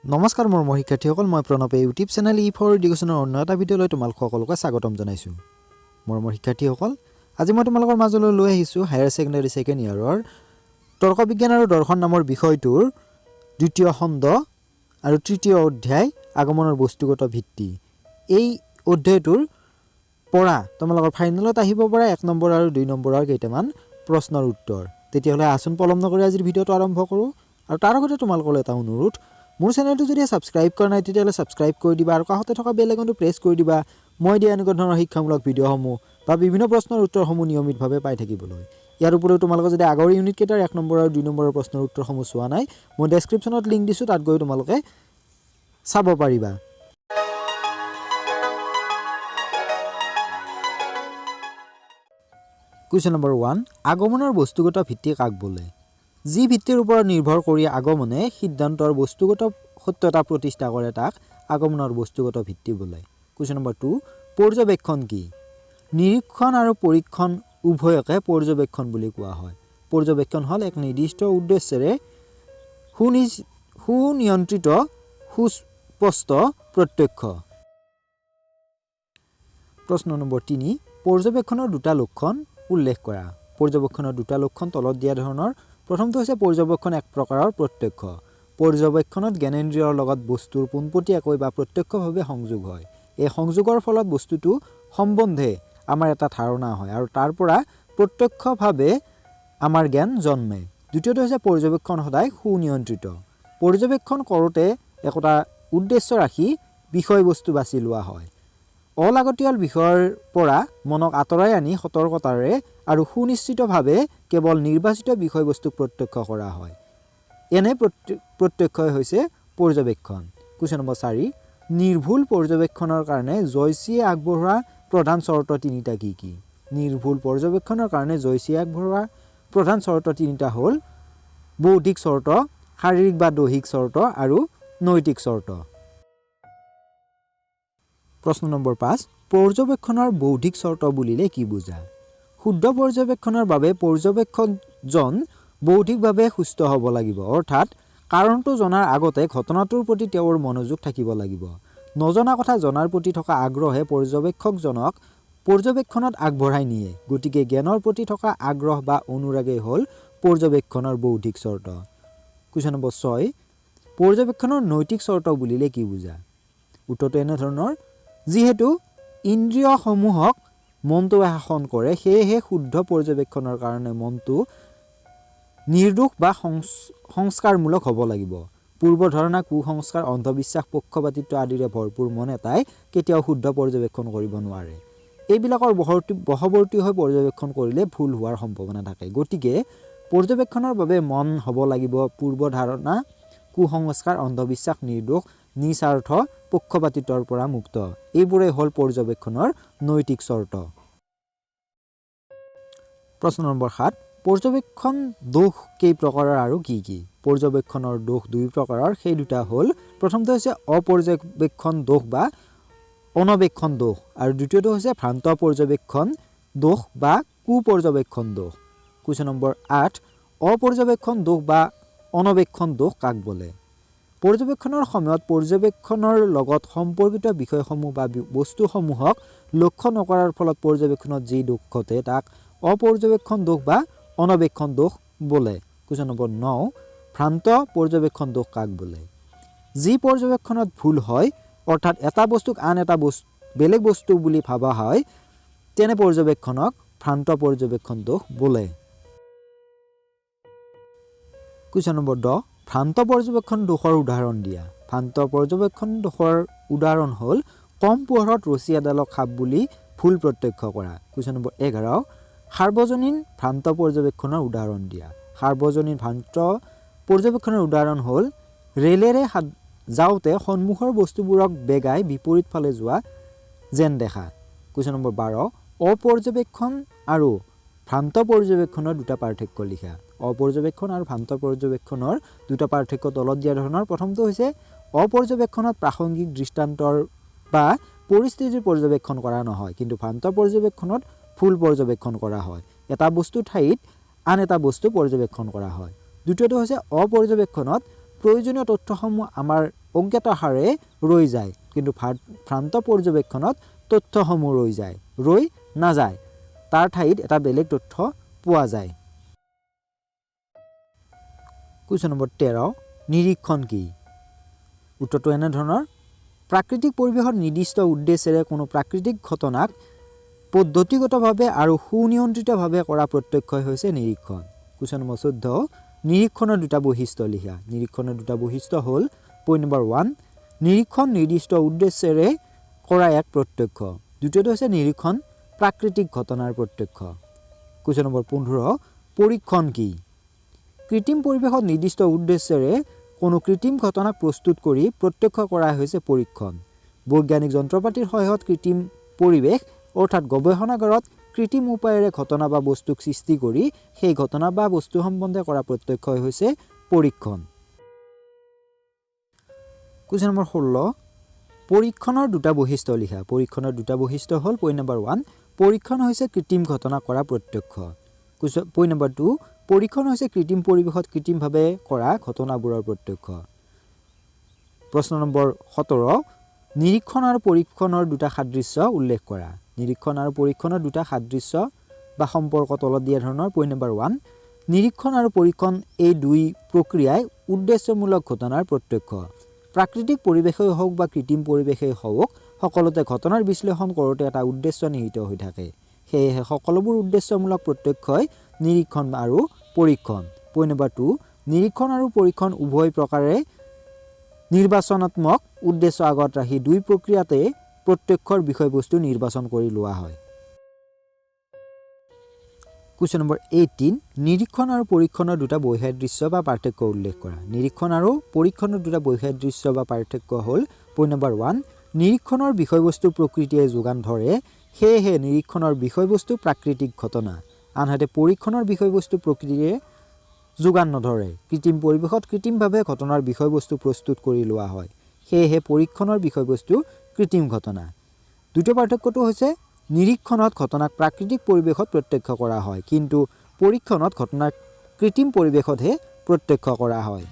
নমস্কাৰ মোৰ শিক্ষাৰ্থীসকল, মই প্ৰণৱ ইউটিউব চেনেল ফৰ এডুকেশ্যনৰ অন্য এটা ভিডিঅ'লৈ তোমালোক সকলোকে স্বাগতম জনাইছোঁ। মোৰ শিক্ষাৰ্থীসকল, আজি মই তোমালোকৰ মাজলৈ লৈ আহিছোঁ হায়াৰ ছেকেণ্ডাৰী ছেকেণ্ড ইয়াৰৰ তৰ্ক বিজ্ঞান আৰু দৰ্শন নামৰ বিষয়টোৰ দ্বিতীয় খণ্ড আৰু তৃতীয় অধ্যায় আগমনৰ বস্তুগত ভিত্তি। এই অধ্যায়টোৰ পৰা তোমালোকৰ ফাইনেলত আহিব পৰা 1 নম্বৰ আৰু 2 নম্বৰৰ কেইটামান প্ৰশ্নৰ উত্তৰ। তেতিয়াহ'লে আচোন পলম নকৰি আজিৰ ভিডিঅ'টো আৰম্ভ কৰোঁ। আৰু তাৰ আগতে তোমালোকলৈ এটা অনুৰোধ, মোৰ চেনেলটো যদি ছাবস্ক্ৰাইব কৰা নাই তেতিয়াহ'লে ছাবস্ক্ৰাইব কৰি দিবা আৰু কাষতে থকা বেল আইকনটো প্ৰেছ কৰি দিবা মই দিয়া এনেকুৱা ধৰণৰ শিক্ষামূলক ভিডিঅ'সমূহ বা বিভিন্ন প্ৰশ্নৰ উত্তৰসমূহ নিয়মিতভাৱে পাই থাকিবলৈ। ইয়াৰ উপৰিও তোমালোকে যদি আগৰ ইউনিট কেইটাৰ 1 নম্বৰ আৰু 2 নম্বৰৰ প্ৰশ্নৰ উত্তৰসমূহ চোৱা নাই, মই ডেছক্ৰিপশ্যনত লিংক দিছোঁ, তাত গৈ তোমালোকে চাব পাৰিবা। কুৱেশ্যন নম্বৰ 1, আগমনৰ বস্তুগত ভিত্তি কাক বোলে? যি ভিত্তিৰ ওপৰত নিৰ্ভৰ কৰি আগমনে সিদ্ধান্তৰ বস্তুগত সত্যতা প্ৰতিষ্ঠা কৰে তাক আগমনৰ বস্তুগত ভিত্তি বোলে। কুৱেশ্যন নম্বৰ 2, পৰ্যবেক্ষণ কি? নিৰীক্ষণ আৰু পৰীক্ষণ উভয়কে পৰ্যবেক্ষণ বুলি কোৱা হয়। পৰ্যবেক্ষণ হ'ল এক নিৰ্দিষ্ট উদ্দেশ্যেৰে সুনিয়ন্ত্ৰিত সুস্পষ্ট প্ৰত্যক্ষ। প্ৰশ্ন নম্বৰ 3, পৰ্যবেক্ষণৰ দুটা লক্ষণ উল্লেখ কৰা। পৰ্যবেক্ষণৰ দুটা লক্ষণ তলত দিয়া ধৰণৰ। প্ৰথমটো হৈছে পৰ্যবেক্ষণ এক প্ৰকাৰৰ প্ৰত্যক্ষ। পৰ্যবেক্ষণত জ্ঞানেন্দ্ৰিয়ৰ লগত বস্তুৰ পোনপটীয়াকৈ বা প্ৰত্যক্ষভাৱে সংযোগ হয়। এই সংযোগৰ ফলত বস্তুটো সম্বন্ধে আমাৰ এটা ধাৰণা হয় আৰু তাৰ পৰা প্ৰত্যক্ষভাৱে আমাৰ জ্ঞান জন্মে। দ্বিতীয়টো হৈছে পৰ্যবেক্ষণ সদায় সুনিয়ন্ত্ৰিত। পৰ্যবেক্ষণ কৰোঁতে একোটা উদ্দেশ্য ৰাখি বিষয়বস্তু বাছি লোৱা হয়। অলাগতিয়াল বিষয়ৰ পৰা মনক আঁতৰাই আনি সতৰ্কতাৰে আৰু সুনিশ্চিতভাৱে কেৱল নিৰ্বাচিত বিষয়বস্তুক প্ৰত্যক্ষ কৰা হয়। এনে প্ৰত্যক্ষই হৈছে পৰ্যবেক্ষণ। কুৱেশ্যন নম্বৰ 4, নিৰ্ভুল পৰ্যবেক্ষণৰ কাৰণে জয়সীয়ে আগবঢ়োৱা প্ৰধান চৰ্ত তিনিটা কি কি? নিৰ্ভুল পৰ্যবেক্ষণৰ কাৰণে জয়সীয়ে আগবঢ়োৱা প্ৰধান চৰ্ত তিনিটা হ'ল বৌদ্ধিক চৰ্ত, শাৰীৰিক বা দৈহিক চৰ্ত আৰু নৈতিক চৰ্ত। প্ৰশ্ন নম্বৰ 5, পৰ্যবেক্ষণৰ বৌদ্ধিক চৰ্ত বুলিলে কি বুজা? শুদ্ধ পৰ্যবেক্ষণৰ বাবে পৰ্যবেক্ষকজন বৌদ্ধিকভাৱে সুস্থ হ'ব লাগিব, অৰ্থাৎ কাৰণটো জনাৰ আগতে ঘটনাটোৰ প্ৰতি তেওঁৰ মনোযোগ থাকিব লাগিব। নজনা কথা জনাৰ প্ৰতি থকা আগ্ৰহে পৰ্যবেক্ষকজনক পৰ্যবেক্ষণত আগবঢ়াই নিয়ে। গতিকে জ্ঞানৰ প্ৰতি থকা আগ্ৰহ বা অনুৰাগেই হ'ল পৰ্যবেক্ষণৰ বৌদ্ধিক চৰ্ত। কুৱেশ্যন নম্বৰ 6, পৰ্যবেক্ষণৰ নৈতিক চৰ্ত বুলিলে কি বুজা? উত্তৰটো এনেধৰণৰ, যিহেতু ইন্দ্ৰিয়সমূহক মনটোৱে শাসন কৰে, সেয়েহে শুদ্ধ পৰ্যবেক্ষণৰ কাৰণে মনটো নিৰ্দোষ বা সংস্কাৰমূলক হ'ব লাগিব। পূৰ্বধাৰণা, কুসংস্কাৰ, অন্ধবিশ্বাস, পক্ষপাতিত্ব আদিৰে ভৰপূৰ মন এটাই কেতিয়াও শুদ্ধ পৰ্যবেক্ষণ কৰিব নোৱাৰে। এইবিলাকৰ বশৱৰ্তী হৈ পৰ্যবেক্ষণ কৰিলে ভুল হোৱাৰ সম্ভাৱনা থাকে। গতিকে পৰ্যবেক্ষণৰ বাবে মন হ'ব লাগিব পূৰ্বধাৰণা, কুসংস্কাৰ, অন্ধবিশ্বাস, নিৰ্দোষ, নিস্বাৰ্থ, পক্ষপাতিত্বৰ পৰা মুক্ত। এইবোৰেই হ'ল পৰ্যবেক্ষণৰ নৈতিক চৰ্ত। প্ৰশ্ন নম্বৰ 7, পৰ্যবেক্ষণ দোষ কেই প্ৰকাৰৰ আৰু কি কি? পৰ্যবেক্ষণৰ দোষ 2 প্ৰকাৰৰ, সেই দুটা হ'ল, প্ৰথমটো হৈছে অপৰ্যবেক্ষণ দোষ বা অনবেক্ষণ দোষ আৰু দ্বিতীয়টো হৈছে ভ্ৰান্ত পৰ্যবেক্ষণ দোষ বা কুপৰ্যবেক্ষণ দোষ। কুৱেশ্যন নম্বৰ 8, অপৰ্যবেক্ষণ দোষ বা অনবেক্ষণ দোষ কাক বোলে? পৰ্যবেক্ষণৰ সময়ত পৰ্যবেক্ষণৰ লগত সম্পৰ্কিত বিষয়সমূহ বা বস্তুসমূহক লক্ষ্য নকৰাৰ ফলত পৰ্যবেক্ষণত যি দোষ ঘটে তাক অপৰ্যবেক্ষণ দোষ বা অনবেক্ষণ দোষ বোলে। কুৱেশ্যন নম্বৰ 9, ভ্ৰান্ত পৰ্যবেক্ষণ দোষ কাক বোলে? যি পৰ্যবেক্ষণত ভুল হয়, অৰ্থাৎ এটা বস্তুক আন এটা বেলেগ বস্তু বুলি ভাবা হয়, তেনে পৰ্যবেক্ষণক ভ্ৰান্ত পৰ্যবেক্ষণ দোষ বোলে। কুৱেশ্যন নম্বৰ 10, ভ্ৰান্ত পৰ্যবেক্ষণ দোষৰ উদাহৰণ দিয়া। ভ্ৰান্ত পৰ্যবেক্ষণ দোষৰ উদাহৰণ হ'ল কম পোহৰত ৰছী এডালক সাপ বুলি ভুল প্ৰত্যক্ষ কৰা। কুৱেশ্যন নম্বৰ 11, সাৰ্বজনীন ভ্ৰান্ত পৰ্যবেক্ষণৰ উদাহৰণ দিয়া। সাৰ্বজনীন ভ্ৰান্ত পৰ্যবেক্ষণৰ উদাহৰণ হ'ল ৰেলেৰে যাওঁতে সন্মুখৰ বস্তুবোৰক বেগাই বিপৰীত ফালে যোৱা যেন দেখা। কুৱেশ্যন নম্বৰ 12, অপৰ্যবেক্ষণ আৰু ভ্ৰান্ত পৰ্যবেক্ষণৰ দুটা পাৰ্থক্য লিখা। অপৰ্যবেক্ষণ আৰু ভ্ৰান্ত পৰ্যবেক্ষণৰ দুটা পাৰ্থক্য তলত দিয়া ধৰণৰ। প্ৰথমটো হৈছে অপৰ্যবেক্ষণত প্ৰাসংগিক দৃষ্টান্তৰ বা পৰিস্থিতিৰ পৰ্যবেক্ষণ কৰা নহয়, কিন্তু ভ্ৰান্ত পৰ্যবেক্ষণত ফুল পৰ্যবেক্ষণ কৰা হয়। এটা বস্তুৰ ঠাইত আন এটা বস্তু পৰ্যবেক্ষণ কৰা হয়। দ্বিতীয়টো হৈছে অপৰ্যবেক্ষণত প্ৰয়োজনীয় তথ্যসমূহ আমাৰ অজ্ঞাতহাৰে ৰৈ যায়, কিন্তু ভ্ৰান্ত পৰ্যবেক্ষণত তথ্যসমূহ ৰৈ নাযায়, তাৰ ঠাইত এটা বেলেগ তথ্য পোৱা যায়। কুৱেশ্যন নম্বৰ 13, নিৰীক্ষণ কি? উত্তৰটো এনেধৰণৰ, প্ৰাকৃতিক পৰিৱেশত নিৰ্দিষ্ট উদ্দেশ্যেৰে কোনো প্ৰাকৃতিক ঘটনাক পদ্ধতিগতভাৱে আৰু সুনিয়ন্ত্ৰিতভাৱে কৰা প্ৰত্যক্ষই হৈছে নিৰীক্ষণ। কুৱেশ্যন নম্বৰ 14, নিৰীক্ষণৰ দুটা বৈশিষ্ট্য লিখা। নিৰীক্ষণৰ দুটা বৈশিষ্ট্য হ'ল, পইণ্ট নম্বৰ 1, নিৰীক্ষণ নিৰ্দিষ্ট উদ্দেশ্যেৰে কৰা এক প্ৰত্যক্ষ। দ্বিতীয়টো হৈছে নিৰীক্ষণ প্ৰাকৃতিক ঘটনাৰ প্ৰত্যক্ষ। কুৱেশ্যন নম্বৰ 15, পৰীক্ষণ কি? কৃত্ৰিম পৰিৱেশত নিৰ্দিষ্ট উদ্দেশ্যেৰে কোনো কৃত্ৰিম ঘটনাক প্ৰস্তুত কৰি প্ৰত্যক্ষ কৰা হৈছে পৰীক্ষণ। বৈজ্ঞানিক যন্ত্ৰপাতিৰ সহায়ত কৃত্ৰিম পৰিৱেশ অৰ্থাৎ গৱেষণাগাৰত কৃত্ৰিম উপায়েৰে ঘটনা বা বস্তুক সৃষ্টি কৰি সেই ঘটনা বা বস্তু সম্বন্ধে কৰা প্ৰত্যক্ষই হৈছে পৰীক্ষণ। কুৱেশ্যন নম্বৰ 16, পৰীক্ষণৰ দুটা বৈশিষ্ট্য লিখা। পৰীক্ষণৰ দুটা বৈশিষ্ট্য হ'ল, পইণ্ট নম্বৰ 1, পৰীক্ষণ হৈছে কৃত্ৰিম ঘটনা কৰা প্ৰত্যক্ষ। পইণ্ট নম্বৰ 2, পৰীক্ষণ হৈছে কৃত্ৰিম পৰিৱেশত কৃত্ৰিমভাৱে কৰা ঘটনাবোৰৰ প্ৰত্যক্ষ। প্ৰশ্ন নম্বৰ 17, নিৰীক্ষণ আৰু পৰীক্ষণৰ দুটা সাদৃশ্য উল্লেখ কৰা। নিৰীক্ষণ আৰু পৰীক্ষণৰ দুটা সাদৃশ্য বা সম্পৰ্ক তলত দিয়া ধৰণৰ। পইণ্ট নম্বৰ 1, নিৰীক্ষণ আৰু পৰীক্ষণ এই দুই প্ৰক্ৰিয়াই উদ্দেশ্যমূলক ঘটনাৰ প্ৰত্যক্ষ। প্ৰাকৃতিক পৰিৱেশেই হওক বা কৃত্ৰিম পৰিৱেশেই হওক, সকলোতে ঘটনাৰ বিশ্লেষণ কৰোঁতে এটা উদ্দেশ্য নিহিত হৈ থাকে। সেয়েহে সকলোবোৰ উদ্দেশ্যমূলক প্ৰত্যক্ষই নিৰীক্ষণ আৰু পৰীক্ষণ। পইণ্ট নম্বৰ 2, নিৰীক্ষণ আৰু পৰীক্ষণ উভয় প্ৰকাৰে নিৰ্বাচনাত্মক উদ্দেশ্য আগত ৰাখি দুই প্ৰক্ৰিয়াতে প্ৰত্যক্ষৰ বিষয়বস্তু নিৰ্বাচন কৰি লোৱা হয়। কুৱেশ্যন নম্বৰ 18, নিৰীক্ষণ আৰু পৰীক্ষণৰ দুটা বৈসাদৃশ্য বা পাৰ্থক্য উল্লেখ কৰা। নিৰীক্ষণ আৰু পৰীক্ষণৰ দুটা বৈসাদৃশ্য বা পাৰ্থক্য হ'ল, পইণ্ট নম্বৰ 1, নিৰীক্ষণৰ বিষয়বস্তু প্ৰকৃতিয়ে যোগান ধৰে, সেয়েহে নিৰীক্ষণৰ বিষয়বস্তু প্ৰাকৃতিক ঘটনা। আনহাতে পৰীক্ষণৰ বিষয়বস্তু প্ৰকৃতিয়ে যোগান নধৰে। কৃত্ৰিম পৰিৱেশত কৃত্ৰিমভাৱে ঘটনাৰ বিষয়বস্তু প্ৰস্তুত কৰি লোৱা হয়, সেয়েহে পৰীক্ষণৰ বিষয়বস্তু কৃত্ৰিম ঘটনা। দ্বিতীয় পাৰ্থক্যটো হৈছে, নিৰীক্ষণত ঘটনাক প্ৰাকৃতিক পৰিৱেশত প্ৰত্যক্ষ কৰা হয়, কিন্তু পৰীক্ষণত ঘটনাক কৃত্ৰিম পৰিৱেশতহে প্ৰত্যক্ষ কৰা হয়।